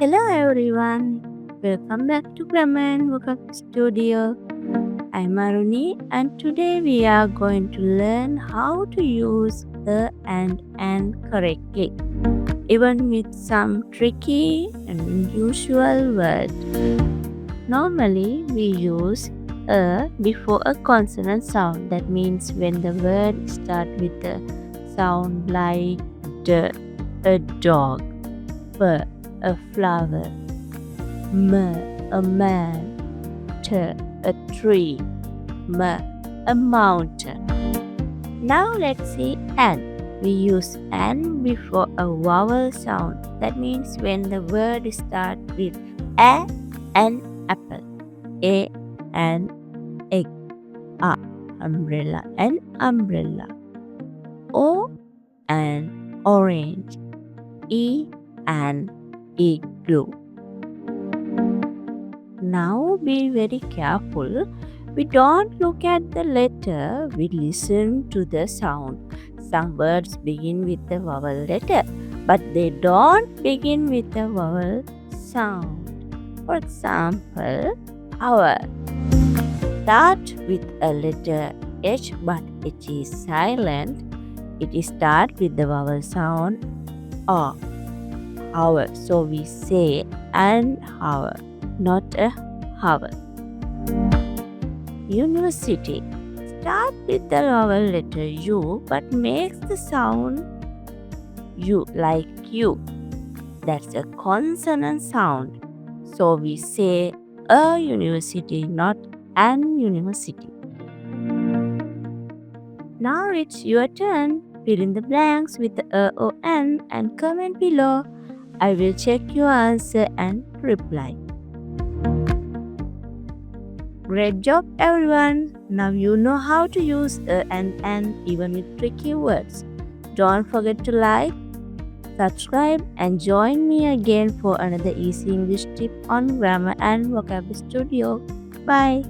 Hello everyone, welcome back to Grammar and Vocab Studio. I'm Aruni and today we are going to learn how to use the and correctly, even with some tricky and unusual words. Normally we use a before a consonant sound. That means when the word starts with a sound like d, a dog, p, a flower, m, a man, t, a tree, m, a mountain. Now let's see an. We use an before a vowel sound. That means when the word starts with a, an apple, a, an egg, a, umbrella, an umbrella, o, an orange, e, an igloo. Now be very careful. We don't look at the letter, we listen to the sound. Some words begin with the vowel letter, but they don't begin with the vowel sound. For example, our start with a letter H, but H is silent. It starts with the vowel sound A. Hour. So we say an hour, not a hour. University. Start with the vowel letter U but makes the sound U like U. That's a consonant sound. So we say a university, not an university. Now it's your turn. Fill in the blanks with the a or an and comment below. I will check your answer and reply. Great job everyone! Now you know how to use a and even with tricky words. Don't forget to like, subscribe and join me again for another easy English tip on Grammar and Vocab Studio. Bye!